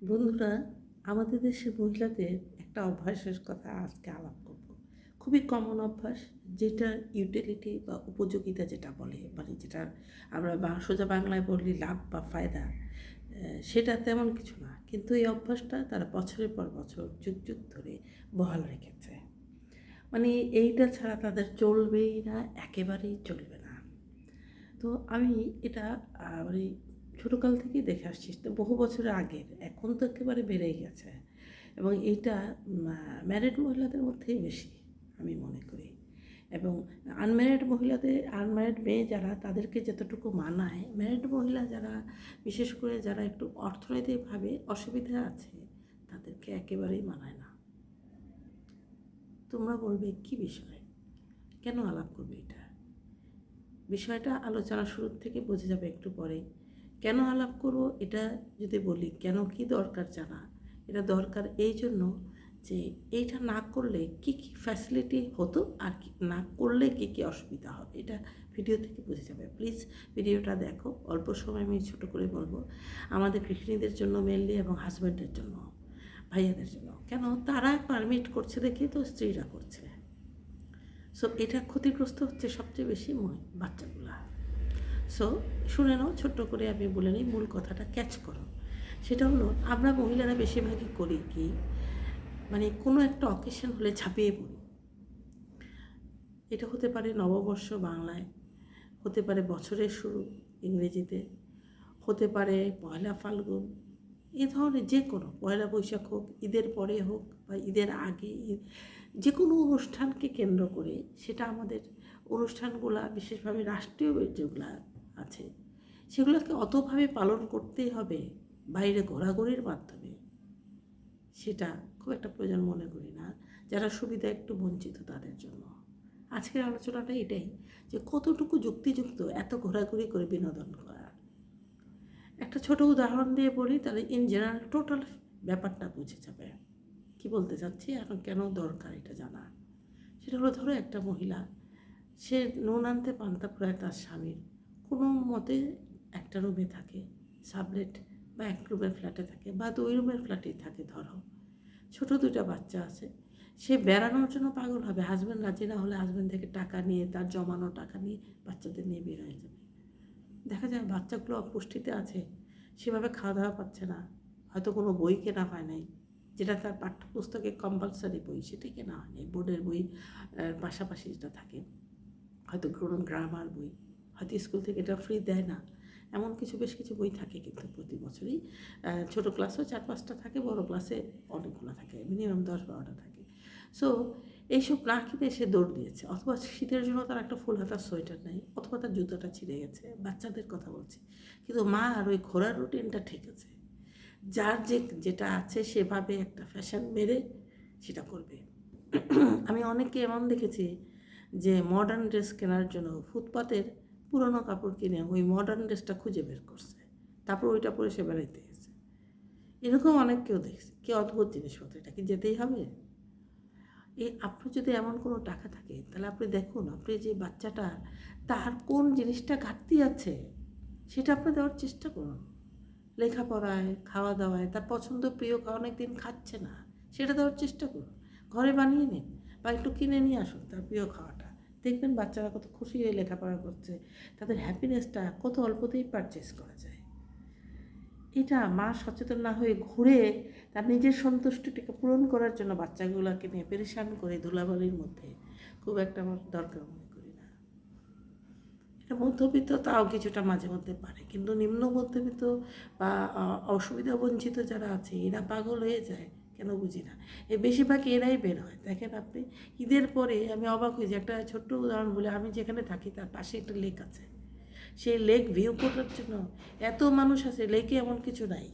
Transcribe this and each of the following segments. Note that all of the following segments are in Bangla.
বন্ধুরা, আমাদের দেশের মহিলাদের একটা অভ্যাসের কথা আজকে আলাপ করব। খুবই কমন অভ্যাস, যেটা ইউটিলিটি বা উপযোগিতা যেটা বলে, মানে যেটা আমরা সোজা বাংলায় বললি লাভ বা ফায়দা, সেটা তেমন কিছু না, কিন্তু এই অভ্যাসটা তারা বছরের পর বছর যুগ যুগ ধরে বহাল রেখেছে। মানে এইটা ছাড়া তাদের চলবেই না, একেবারেই চলবে না। তো আমি এটা মানে ছোটোকাল থেকেই দেখে আসছি, তো বহু বছরের আগের, এখন তো একেবারে বেড়েই গেছে। এবং এইটা ম্যারিড মহিলাদের মধ্যেই বেশি আমি মনে করি। এবং আনম্যারিড মেয়ে যারা, তাদেরকে যতটুকু মানায়, ম্যারিড মহিলা যারা, বিশেষ করে যারা একটু অর্থনৈতিকভাবে অসুবিধা আছে, তাদেরকে একেবারেই মানায় না। তোমরা বলবে কি বিষয়, কেন আলাপ করবে এটা? বিষয়টা আলোচনা শুরুর থেকে বোঝা যাবে একটু পরে। কেন আলাপ করব এটা যদি বলি, কেন কি দরকার জানা, এটা দরকার এই জন্য যে এইটা না করলে কি কি ফ্যাসিলিটি হতো, আর কি না করলে কি কি অসুবিধা হবে, এটা ভিডিও থেকে বোঝা যাবে। প্লিজ ভিডিওটা দেখো। অল্প সময় আমি ছোটো করে বলবো। আমাদের গৃহিণীদের জন্য মেনলি, এবং হাজব্যান্ডের জন্য, ভাইয়াদের জন্য। কেন তারা পারমিট করছে দেখে তো স্ত্রীরা করছে। সো এটা ক্ষতিগ্রস্ত হচ্ছে সবচেয়ে বেশি বাচ্চাগুলা। সো শুনে নাও, ছোট্ট করে আমি বলে নিই, মূল কথাটা ক্যাচ করো। সেটা হলো, আমরা মহিলারা বেশিরভাগই করি কি, মানে কোনো একটা অকেশন হলে ঝাঁপিয়ে পড়ি। এটা হতে পারে নববর্ষ বাংলায়, হতে পারে বছরের শুরু ইংরেজিতে, হতে পারে পয়লা ফাল্গুন, এ ধরনের যে কোনো, পয়লা বৈশাখ হোক, ঈদের পরে হোক বা ঈদের আগে, যে কোনো অনুষ্ঠানকে কেন্দ্র করে, সেটা আমাদের অনুষ্ঠানগুলা, বিশেষভাবে রাষ্ট্রীয় যেগুলো আছে, সেগুলোকে অতভাবে পালন করতেই হবে বাইরে ঘোরাঘুরির মাধ্যমে, সেটা খুব একটা প্রয়োজন মনে করি না, যারা সুবিধা একটু বঞ্চিত তাদের জন্য। আজকের আলোচনাটা এটাই, যে কতটুকু যুক্তিযুক্ত এত ঘোরাঘুরি করে বিনোদন করার। একটা ছোট উদাহরণ দিয়ে বলি, তাহলে ইন জেনারেল টোটাল ব্যাপারটা বুঝে যাবে কি বলতে চাচ্ছি, এখন কেন দরকার এটা জানা। সেটা হলো, ধরো একটা মহিলা, সে নুন আনতে পান্তা ফুরায় তার স্বামীর, কোনো মতে একটা রুমে থাকে, সাবলেট বা এক রুমের ফ্ল্যাটে থাকে, বা 2 রুমের ফ্ল্যাটেই থাকে। ধরো ছোট 2টা বাচ্চা আছে, সে বেড়ানোর জন্য পাগল হবে, হাজব্যান্ড রাজি না হলে হাজব্যান্ড থেকে টাকা নিয়ে, তার জমানো টাকা নিয়ে বাচ্চাদের নিয়ে বের হয়ে যাবে। দেখা যায় বাচ্চাগুলো অপুষ্টিতে আছে, সেভাবে খাওয়া দাওয়া পাচ্ছে না, হয়তো কোনো বই কেনা হয় নাই, যেটা তার পাঠ্যপুস্তকে কম্পালসারি বই, সেটাই কেনা হয়নি। বোর্ডের বই পাশাপাশি যেটা থাকে, হয়তো গ্রামার বই, হয়তো স্কুল থেকে এটা ফ্রি দেয় না, এমন বেশ কিছু বই থাকে কিন্তু প্রতি বছরই। ছোটো ক্লাসেও 4-5টা থাকে, বড় ক্লাসে অনেকগুলো থাকে, মিনিমাম 10-12টা থাকে। সো এইসব না কিনে সে দৌড় দিয়েছে, অথবা শীতের জন্য তার একটা ফুল হাতার সোয়েটার নেই, অথবা তার জুতোটা ছিঁড়ে গেছে, বাচ্চাদের কথা বলছি। কিন্তু মা আর ওই ঘোরার রুটিনটা ঠিক আছে, যার যেটা আছে সেভাবে একটা ফ্যাশন মেরে সেটা করবে। আমি অনেককে এমন দেখেছি যে মডার্ন ড্রেস কেনার জন্য ফুটপাতের পুরনো কাপড় কিনে ওই মডার্ন ড্রেসটা খুঁজে বের করছে, তারপর ওইটা পরে সে বেড়াইতে গেছে। এরকম অনেককেও দেখছি। কি অদ্ভুত জিনিসপত্র, এটা কি যেতেই হবে? আপনার যদি এমন কোনো টাকা থাকে, তাহলে আপনি দেখুন, আপনি যে বাচ্চাটা, তার কোন জিনিসটা ঘাটতি আছে, সেটা আপনি দেওয়ার চেষ্টা করুন। লেখাপড়ায়, খাওয়া দাওয়ায়, তার পছন্দ প্রিয় অনেক দিন খাচ্ছে না, সেটা দেওয়ার চেষ্টা করুন। ঘরে বানিয়ে নিন বা একটু কিনে নিয়ে আসুন তার প্রিয় খাওয়াটা। দেখবেন বাচ্চারা কত খুশি হয়ে লেখাপড়া করছে, তাদের হ্যাপিনেসটা কত অল্পতেই পারচেস করা যায়। এটা মা সচেতন না হয়ে ঘুরে তার নিজের সন্তুষ্টিটাকে পূরণ করার জন্য বাচ্চাগুলোকে নিয়ে পেরেশান করে ধুলাবালির মধ্যে, খুব একটা আমার দরকার মনে করি না। এটা মধ্যবিত্ত তাও কিছুটা মাঝে মধ্যে পারে, কিন্তু নিম্ন মধ্যবিত্ত বা অসুবিধা বঞ্চিত যারা আছে, এরা পাগল হয়ে যায় কেন বুঝি না। বেশিরভাগ এরাই বের হয়। দেখেন আপনি, ঈদের পরে আমি অবাক হয়ে যে, একটা ছোট্ট উদাহরণ বলে, আমি যেখানে থাকি তার পাশে একটা লেক আছে, সেই লেক ভিউ করার জন্য এত মানুষ আছে, লেকে এমন কিছু নাই।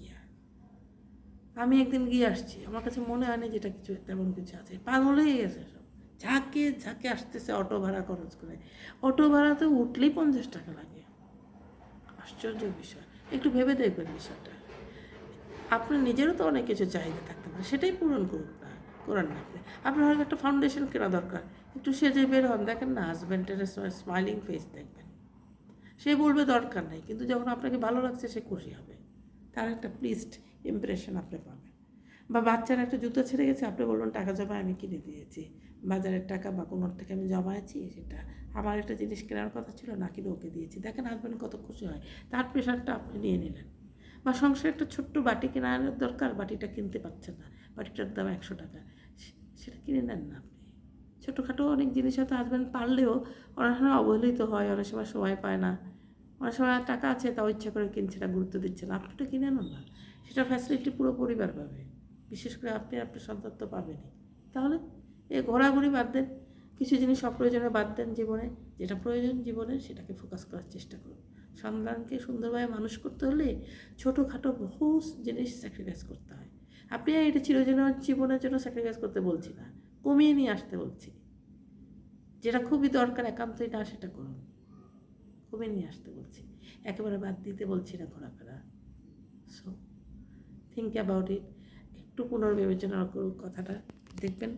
আমি একদিন গিয়ে আসছি, আমার কাছে মনে হয় না যেটা কিছু তেমন কিছু আছে, পাগল হয়ে গেছে সব, ঝাঁকে ঝাঁকে আসতেছে অটো ভাড়া খরচ করে। অটো ভাড়াতে উঠলেই 50 টাকা লাগে। আশ্চর্য বিষয়, একটু ভেবে দেখবেন বিষয়টা। আপনার নিজেরও তো অনেক কিছু চাহিদা থাকতে পারে, সেটাই পূরণ করুন না, করার না আপনি। আপনার হয়তো একটা ফাউন্ডেশন কেনা দরকার, একটু সেজে বের হন, দেখেন না হাজব্যান্ডের স্মাইলিং ফেস দেখবেন, সে বলবে দরকার নেই, কিন্তু যখন আপনাকে ভালো লাগছে সে খুশি হবে। তার একটা প্লিজড ইমপ্রেশন আপনি পাবেন। বা বাচ্চার একটা জুতো ছেড়ে গেছে, আপনি বলবেন টাকা জমায় আমি কিনে দিয়েছি, বাজারের টাকা বা কোনোর থেকে আমি জমায়েছি, সেটা আমার একটা জিনিস কেনার কথা ছিল না কিনে ওকে দিয়েছি। দেখেন হাজব্যান্ড কত খুশি হয়, তার প্রেশারটা আপনি নিয়ে নিলেন। বা সংসারে একটা ছোট্ট বাটি কেনার দরকার, বাটিটা কিনতে পারছেন না, বাটিটার দাম 100 টাকা, সেটা কিনে নেন না আপনি। ছোটোখাটো অনেক জিনিস হয়তো হাজব্যান্ড পারলেও অনেক সময় অবহেলিত হয়, অনেক সময় পায় না, অনেক সময় টাকা আছে তাও ইচ্ছা করে কিনছে না, গুরুত্ব দিচ্ছে না, আপনি তো কিনে নেন না। সেটা ফ্যাসিলিটি পুরো পরিবার পাবে, বিশেষ করে আপনি আপনার সন্তান তো পাবেনই। তাহলে এই ঘোরাঘুরি বাদ দেন, কিছু জিনিস অপ্রয়োজনে বাদ দেন জীবনে, যেটা প্রয়োজন জীবনে সেটাকে ফোকাস করার চেষ্টা করুন। সন্তানকে সুন্দরভাবে মানুষ করতে হলে ছোটোখাটো বহু জিনিস স্যাক্রিফাইস করতে হয়। আপনি এটা জীবনের জন্য স্যাক্রিফাইস করতে বলছি না, কমিয়ে নিয়ে আসতে বলছি। যেটা খুবই দরকার একান্তই না সেটা করুন, কমিয়ে নিয়ে আসতে বলছি, একেবারে বাদ দিতে বলছি না ঘোরাফেরা। সো থিঙ্ক অ্যাবাউট ইট, একটু পুনর্বিবেচনা করুন কথাটা, দেখবেন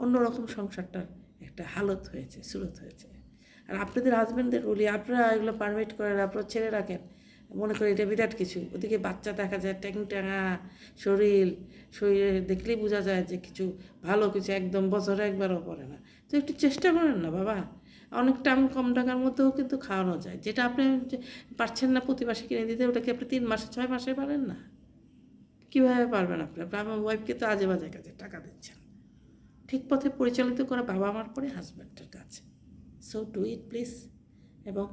অন্যরকম সংসারটার একটা হালত হয়েছে, সুরত হয়েছে। আর আপনাদের হাজব্যান্ডদের বলি, আপনারা এগুলো পারমিট করেন, আপনারা ছেড়ে রাখেন, মনে করি এটা বিরাট কিছু। ওদিকে বাচ্চা দেখা যায় ট্যাংট্যাঙা শরীরে দেখলেই বোঝা যায় যে কিছু ভালো কিছু একদম বছরে একবারও পড়ে না। তো একটু চেষ্টা করেন না বাবা, অনেক কম টাকার মধ্যেও কিন্তু খাওয়ানো যায়। যেটা আপনি পারছেন না প্রতি মাসে কিনে দিতে, ওটাকে আপনি 3 মাসে 6 মাসে পারেন না, কীভাবে পারবেন আপনি? আমার ওয়াইফকে তো আজে বাজে কাজে টাকা দিচ্ছেন। ঠিক পথে পরিচালিত করা বাবা মার পরে হাজব্যান্ডের কাছে। So do it please. এবং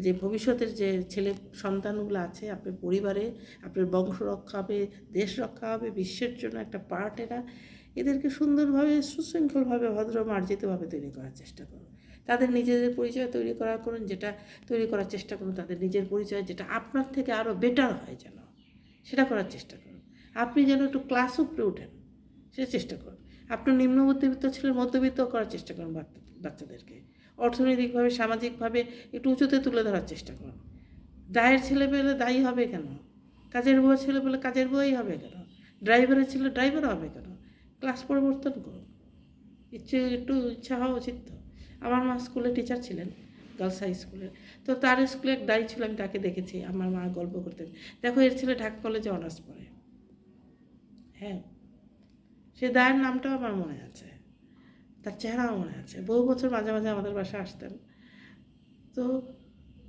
যে ভবিষ্যতের যে ছেলে সন্তানগুলো আছে, আপনার পরিবারে আপনার বংশ রক্ষা হবে, দেশ রক্ষা হবে, বিশ্বের জন্য একটা পার্ট এরা, এদেরকে সুন্দরভাবে সুশৃঙ্খলভাবে ভদ্র মার্জিতভাবে তৈরি করার চেষ্টা করুন। তাদের নিজেদের পরিচয় তৈরি করুন, যেটা তৈরি করার চেষ্টা করুন তাদের নিজের পরিচয়, যেটা আপনার থেকে আরও বেটার হয় যেন, সেটা করার চেষ্টা করুন। আপনি যেন একটু ক্লাস উপরে ওঠেন সেটা চেষ্টা করুন। আপনার নিম্ন মধ্যবিত্ত ছেলের মধ্যবিত্ত করার চেষ্টা করুন, বাচ্চাদেরকে অর্থনৈতিকভাবে সামাজিকভাবে একটু উঁচুতে তুলে ধরার চেষ্টা করুন। দায়ের ছেলে পেলে দায়ী হবে কেন? কাজের বুয়া ছেলে পেলে কাজের বুয়াই হবে কেন? ড্রাইভারের ছেলে ড্রাইভার হবে কেন? ক্লাস পরিবর্তন করুন, একটু ইচ্ছা হওয়া উচিত তো। আমার মা স্কুলে টিচার ছিলেন, গার্লস হাই স্কুলের, তো তার স্কুলে এক দায়ী ছিল, আমি তাকে দেখেছি, আমার মা গল্প করতেন, দেখো এর ছেলে ঢাকা কলেজে অনার্স পড়ে। হ্যাঁ, সে দায়ের নামটাও আমার মনে আছে, তার চেহারাও মনে আছে, বহু বছর মাঝে মাঝে আমাদের বাসায় আসতেন। তো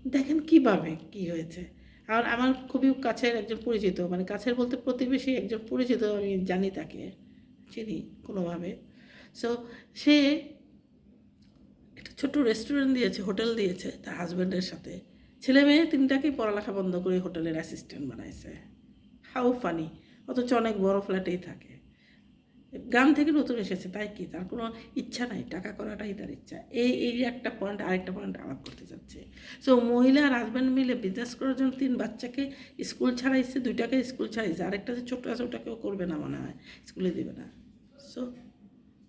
দেখেন কীভাবে কী হয়েছে। আর আমার খুবই কাছের একজন পরিচিত, মানে কাছের বলতে প্রতিবেশী একজন পরিচিত, আমি জানি তাকে, চিনি কোনোভাবে। সো সে একটা ছোট্ট রেস্টুরেন্ট দিয়েছে, হোটেল দিয়েছে তার হাজব্যান্ডের সাথে, ছেলে মেয়ে 3টাকেই পড়ালেখা বন্ধ করে হোটেলের অ্যাসিস্ট্যান্ট বানাইছে। How funny! অথচ অনেক বড় ফ্ল্যাটেই থাকে, গ্রাম থেকে নতুন এসেছে, তাই কি তার কোনো ইচ্ছা নাই, টাকা করাটাই তার ইচ্ছা। এই একটা পয়েন্ট, আরেকটা পয়েন্ট আলাপ করতে যাচ্ছে। সো মহিলা আর হাজব্যান্ড মিলে বিজনেস করার জন্য 3 বাচ্চাকে স্কুল ছাড়াইছে, 2টাকে স্কুল ছাড়াইছে, আরেকটা যে ছোটো আছে ওটাকেও করবে না মনে হয়, স্কুলে দেবে না। সো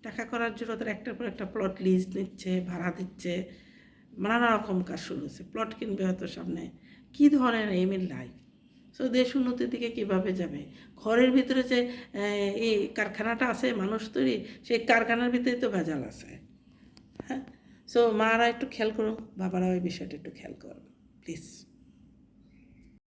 টাকা করার জন্য তার একটার পর একটা প্লট লিজ নিচ্ছে, ভাড়া দিচ্ছে, নানা রকম কাজ শুরু হচ্ছে, প্লট কিনবে হয়তো সামনে। কী ধরনের এম ইন লাইফ! সো দেশ উন্নতির দিকে কীভাবে যাবে? ঘরের ভিতরে যে এই কারখানাটা আছে মানুষ তৈরি, সেই কারখানার ভিতরে তো ভেজাল আছে। হ্যাঁ, সো মারা একটু খেয়াল করুন, বাবারাও এই বিষয়টা একটু খেয়াল করুন প্লিজ।